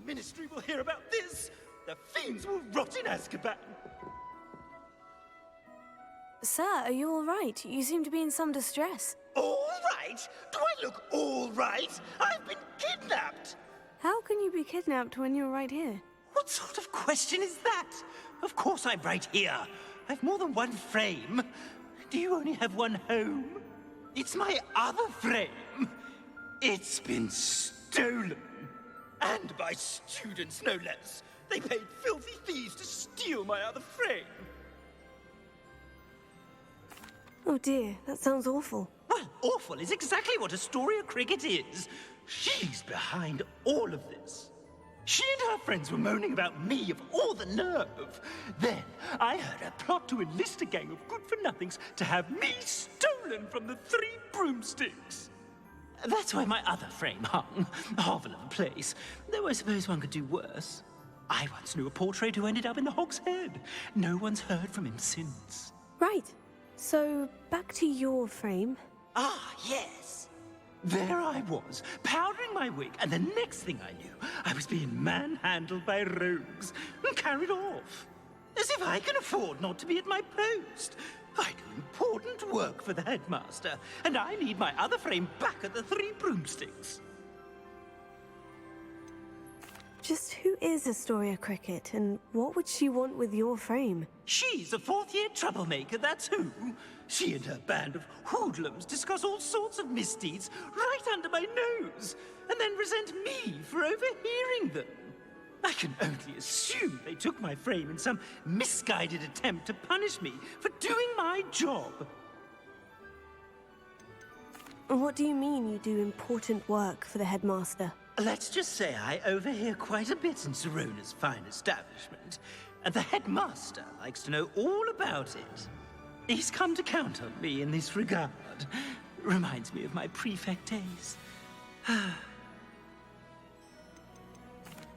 ministry will hear about this. The fiends will rot in Azkaban. Sir, are you all right? You seem to be in some distress. All right? Do I look all right? I've been kidnapped. How can you be kidnapped when you're right here? What sort of question is that? Of course I'm right here. I've more than one frame. Do you only have one home? It's my other frame. It's been stolen. And by students, no less. They paid filthy thieves to steal my other frame. Oh dear, that sounds awful. Well, awful is exactly what Astoria Cricket is. She's behind all of this. She and her friends were moaning about me of all the nerve. Then I heard a plot to enlist a gang of good-for-nothings to have me stolen from the 3 broomsticks. That's why my other frame hung. A hovel of a place. Though I suppose one could do worse. I once knew a portrait who ended up in the Hog's Head. No one's heard from him since. Right. So, back to your frame. Ah, yes. There I was, powdering my wig, and the next thing I knew, I was being manhandled by rogues and carried off. As if I can afford not to be at my post. I do important work for the headmaster, and I need my other frame back at the 3 broomsticks. Just who is Astoria Cricket, and what would she want with your frame? She's a 4th-year troublemaker, that's who. She and her band of hoodlums discuss all sorts of misdeeds right under my nose, and then resent me for overhearing them. I can only assume they took my frame in some misguided attempt to punish me for doing my job. What do you mean you do important work for the headmaster? Let's just say I overhear quite a bit in Serona's fine establishment, and the headmaster likes to know all about it. He's come to count on me in this regard. Reminds me of my prefect days.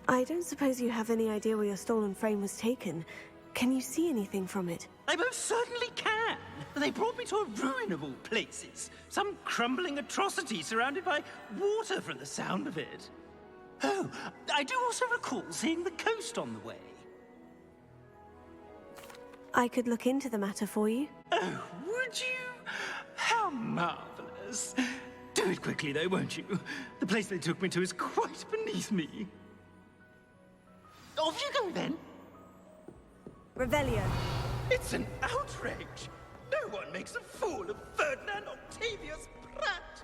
I don't suppose you have any idea where your stolen frame was taken. Can you see anything from it? I most certainly can. They brought me to a ruin of all places. Some crumbling atrocity surrounded by water from the sound of it. Oh, I do also recall seeing the coast on the way. I could look into the matter for you. Oh, would you? How marvelous. Do it quickly, though, won't you? The place they took me to is quite beneath me. Off you go, then. Revelio. It's an outrage. No one makes a fool of Ferdinand Octavius Pratt.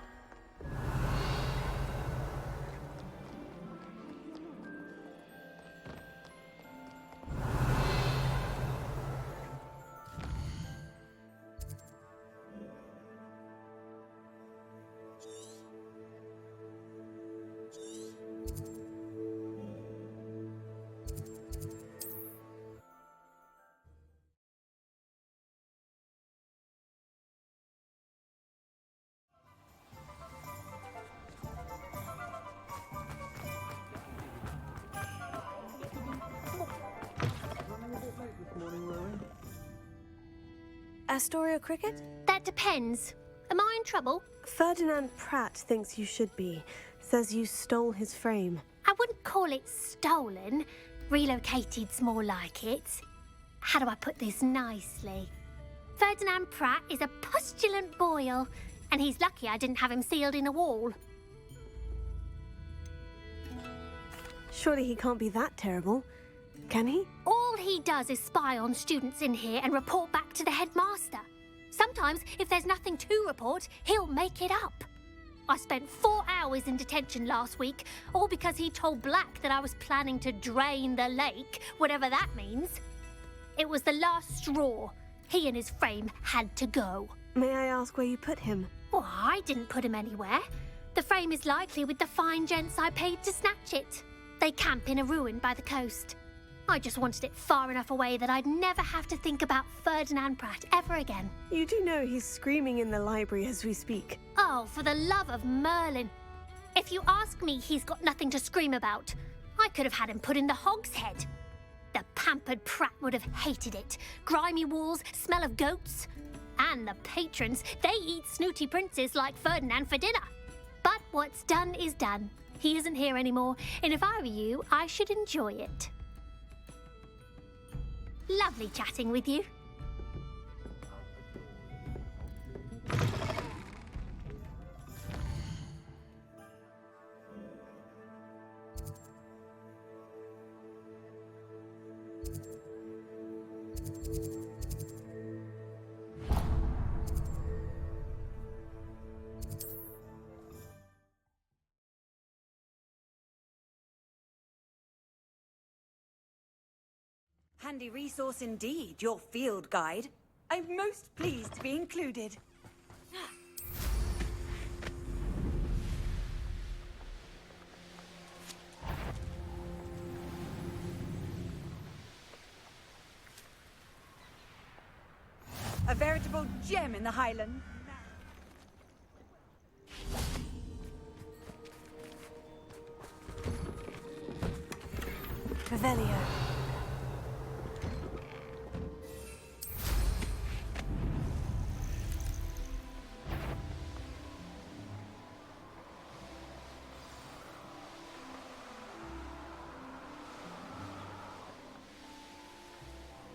Astoria Cricket? That depends. Am I in trouble? Ferdinand Pratt thinks you should be. Says you stole his frame. I wouldn't call it stolen. Relocated's more like it. How do I put this nicely? Ferdinand Pratt is a postulant boil, and he's lucky I didn't have him sealed in a wall. Surely he can't be that terrible, can he? All he does is spy on students in here and report back to the headmaster. Sometimes, if there's nothing to report, he'll make it up. I spent 4 hours in detention last week, all because he told Black that I was planning to drain the lake, whatever that means. It was the last straw. He and his frame had to go. May I ask where you put him? Oh, I didn't put him anywhere. The frame is likely with the fine gents I paid to snatch it. They camp in a ruin by the coast. I just wanted it far enough away that I'd never have to think about Ferdinand Pratt ever again. You do know he's screaming in the library as we speak. Oh, for the love of Merlin. If you ask me, he's got nothing to scream about. I could have had him put in the Hog's Head. The pampered Pratt would have hated it. Grimy walls, smell of goats. And the patrons, they eat snooty princes like Ferdinand for dinner. But what's done is done. He isn't here anymore, and if I were you, I should enjoy it. Lovely chatting with you. Handy resource indeed, your field guide. I'm most pleased to be included. A veritable gem in the Highlands. Revelio.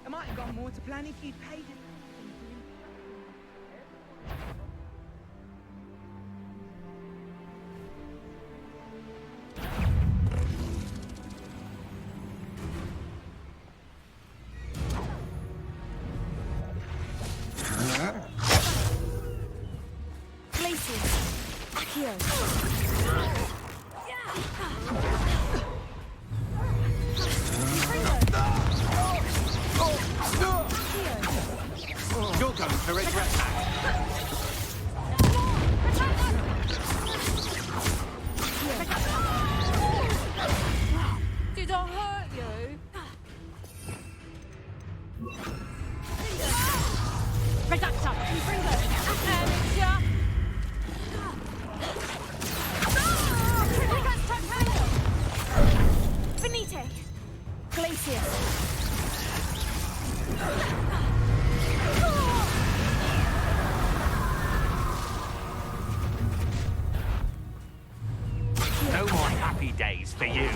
I might have got more to plan if you'd paid it. You're going to regret that. Did I hurt you? Reductor, amateur. Finite. Glacier. No more happy days for you.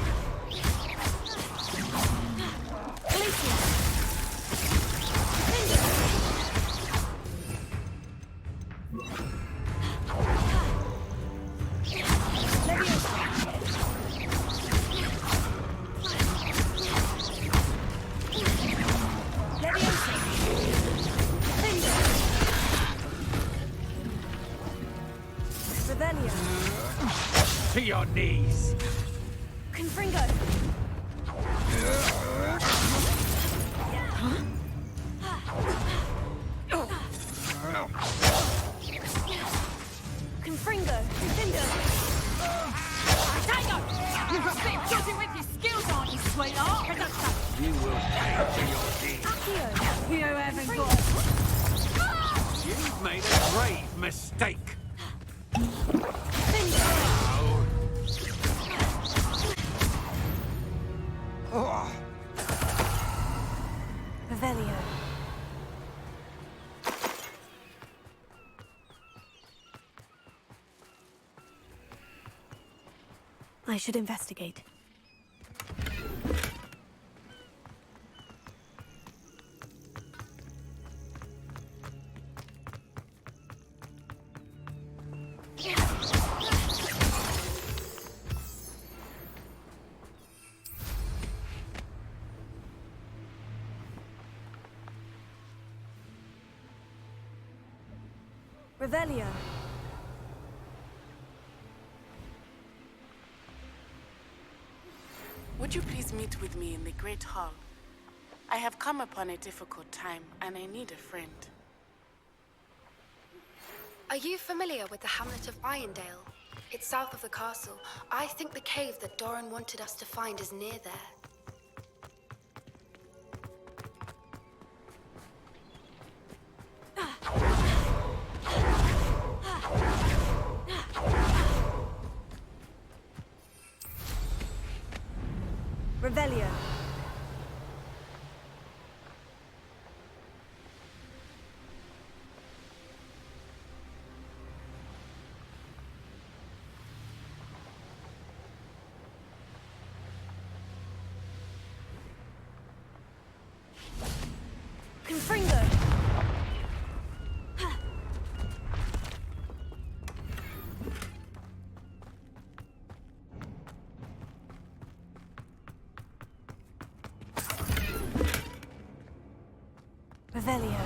To your knees. Confringo. Confringo. Confringo. Tango! You've got bit busy with your skills, aren't you, sweetheart? You will pay to your deeds. Accio. You haven't got... You've made a grave mistake. Revelio. I should investigate. Revelio. Would you please meet with me in the Great Hall? I have come upon a difficult time, and I need a friend. Are you familiar with the hamlet of Irondale? It's south of the castle. I think the cave that Doran wanted us to find is near there. Revelio. Confringo! Revelio.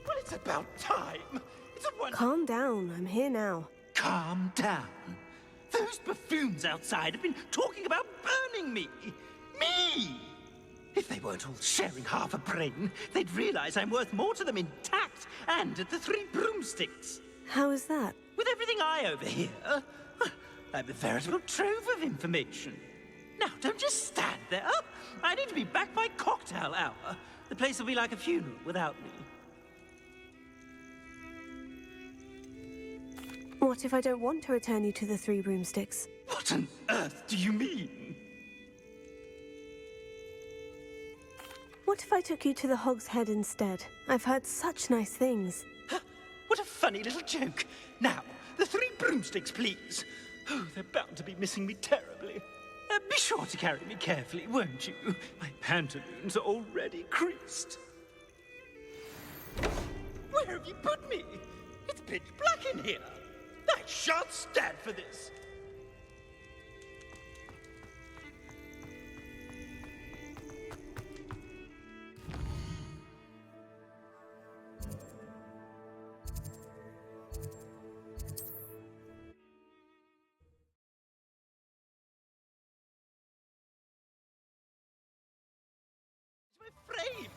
Well, it's about time. It's a wonder. Calm down, I'm here now. Calm down. Those buffoons outside have been talking about burning me. Me! If they weren't all sharing half a brain, they'd realize I'm worth more to them intact and at the Three Broomsticks. How is that? With everything I overhear, I'm a veritable trove of information. Now, don't just stand there. I need to be back by cocktail hour. The place will be like a funeral without me. What if I don't want to return you to the Three Broomsticks? What on earth do you mean? What if I took you to the Hog's Head instead? I've heard such nice things. What a funny little joke. Now, the Three Broomsticks, please. Oh, they're bound to be missing me terribly. Be sure to carry me carefully, won't you? My pantaloons are already creased. Where have you put me? It's pitch black in here. I shan't stand for this. My frame.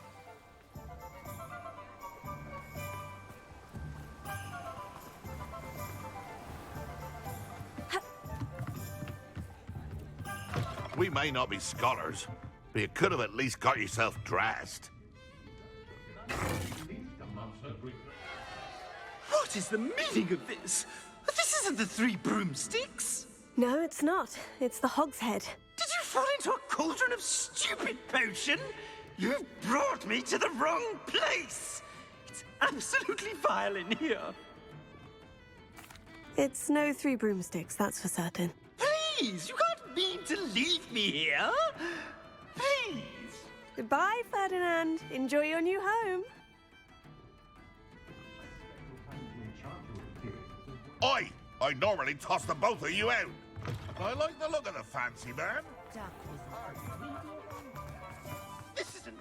We may not be scholars, but you could have at least got yourself dressed. What is the meaning of this? This isn't the Three Broomsticks. No, it's not. It's the Hog's Head. Did you fall into a cauldron of stupid potion? You've brought me to the wrong place. It's absolutely vile in here. It's no Three Broomsticks, that's for certain. Please, you can't mean to leave me here. Please. Goodbye, Ferdinand. Enjoy your new home. I normally toss the both of you out. I like the look of the fancy man. This isn't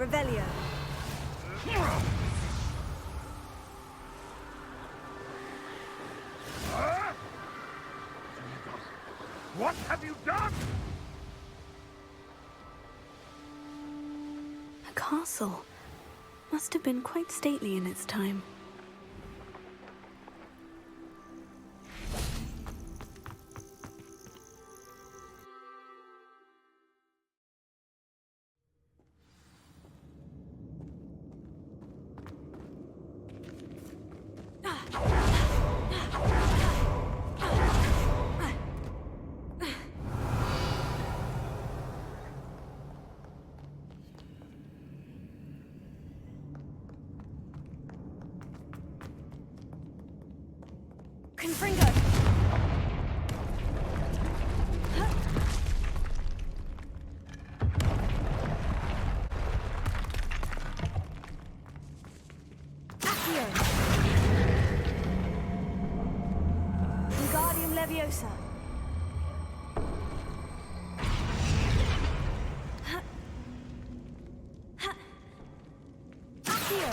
Revelio. What have you done? A castle. Must have been quite stately in its time. Confringo! Accio! Wingardium Leviosa! Accio!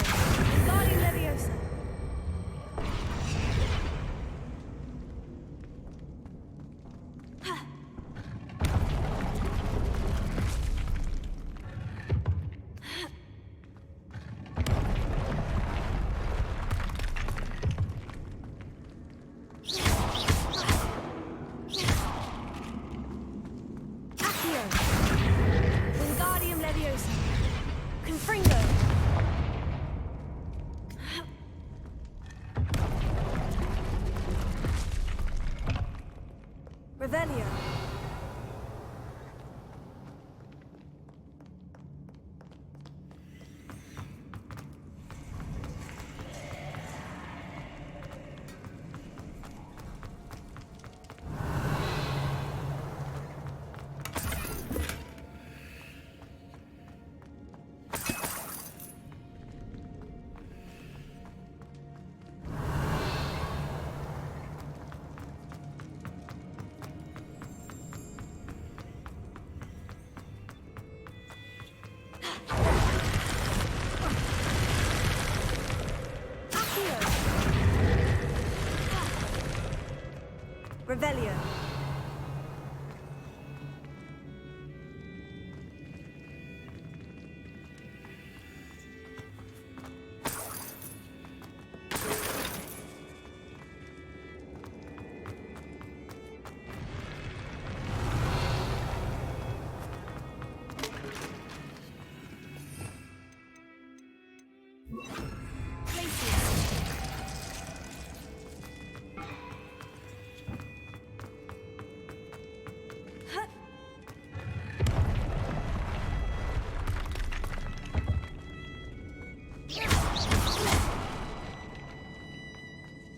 Wingardium Leviosa! Wingardium Leviosa. Confringo. Revelio. Revelio.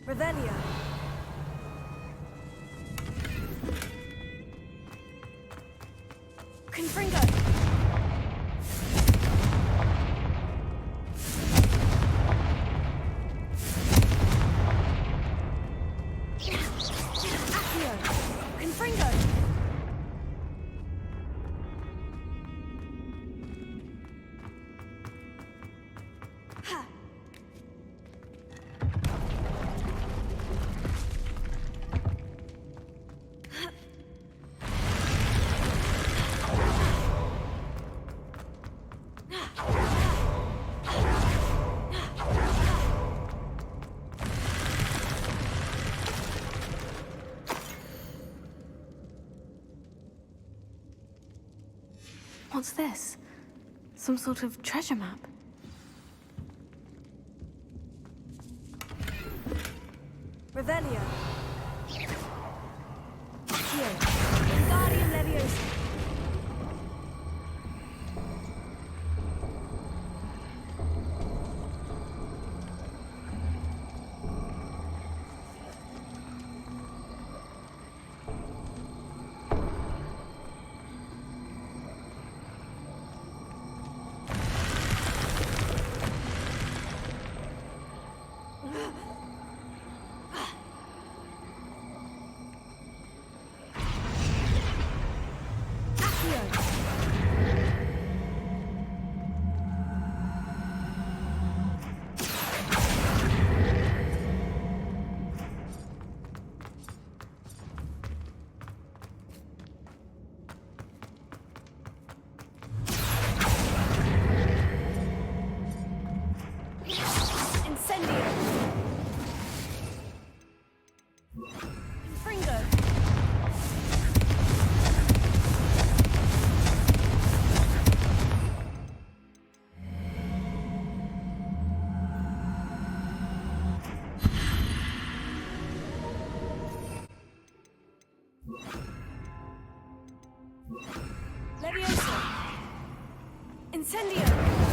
Revelio. Confringo. Accio. Confringo. Ha. What's this? Some sort of treasure map? Revelio. Accio. Wingardium Leviosa. Leviosa! Incendio!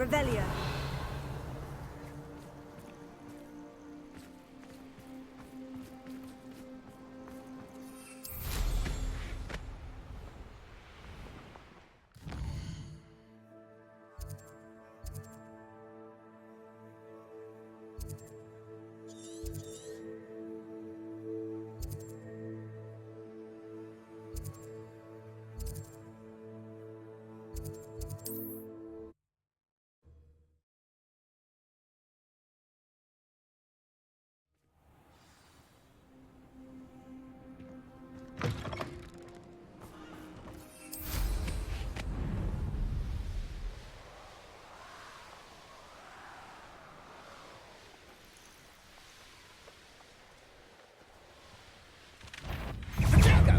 Revelio.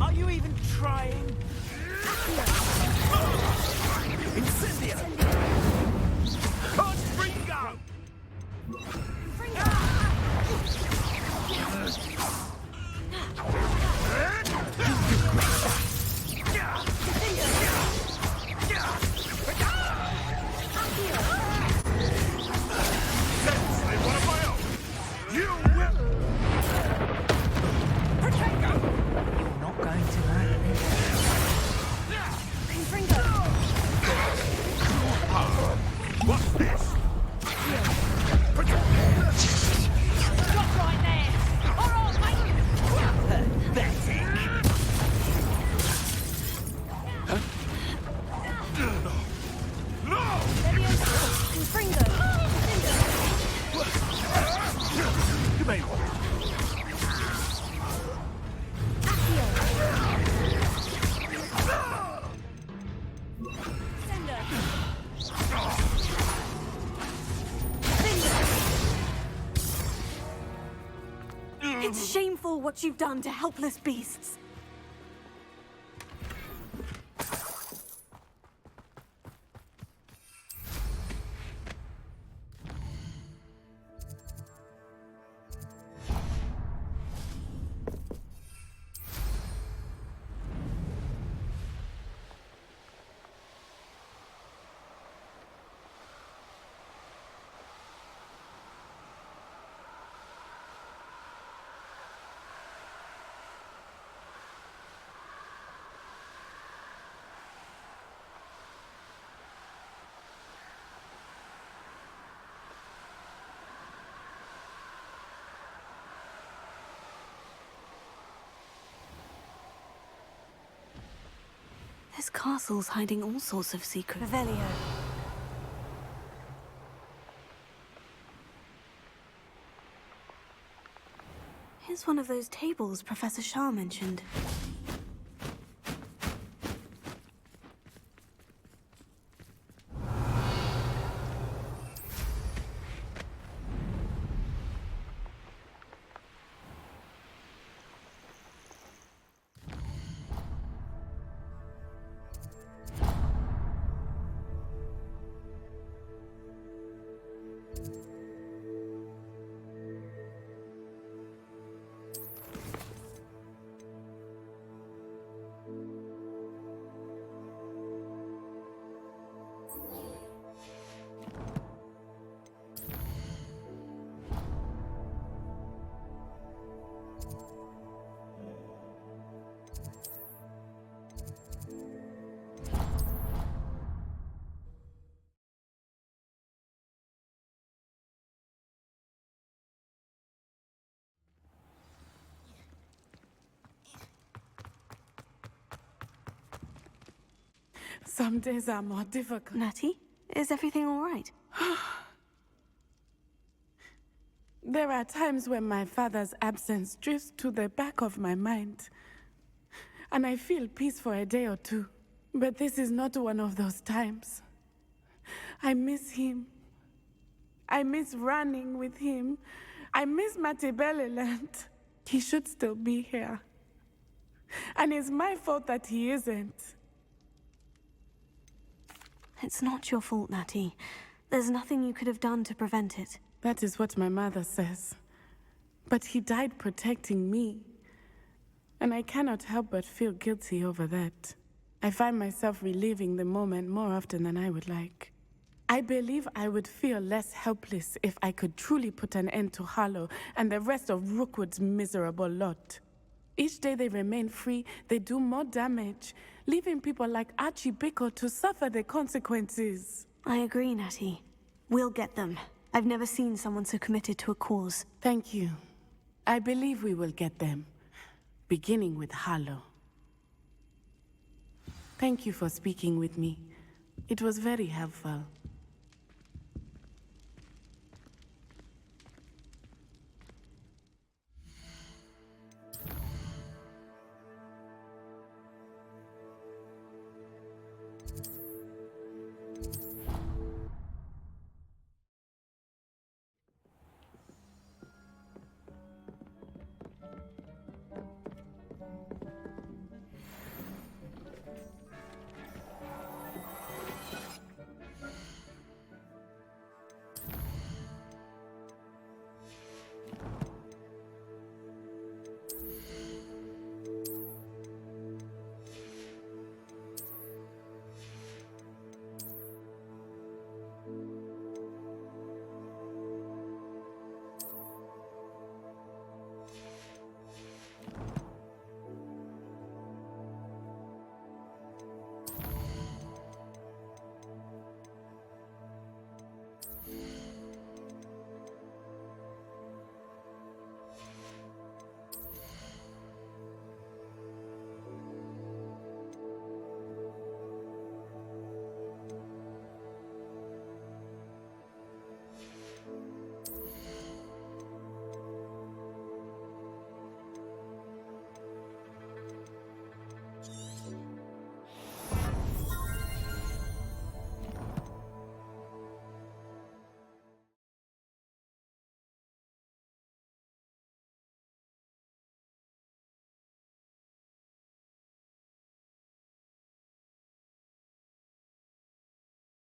Are you even trying? Incendio! Confringo! It's shameful what you've done to helpless beasts. This castle's hiding all sorts of secrets. Revelio. Here's one of those tables Professor Shah mentioned. Some days are more difficult. Natty, is everything all right? There are times when my father's absence drifts to the back of my mind, and I feel peace for a day or two. But this is not one of those times. I miss him. I miss running with him. I miss Matibeleland. He should still be here. And it's my fault that he isn't. It's not your fault, Natty. There's nothing you could have done to prevent it. That is what my mother says. But he died protecting me. And I cannot help but feel guilty over that. I find myself reliving the moment more often than I would like. I believe I would feel less helpless if I could truly put an end to Harlow and the rest of Rookwood's miserable lot. Each day they remain free, they do more damage, leaving people like Archie Pickle to suffer the consequences. I agree, Natty. We'll get them. I've never seen someone so committed to a cause. Thank you. I believe we will get them, beginning with Harlow. Thank you for speaking with me. It was very helpful.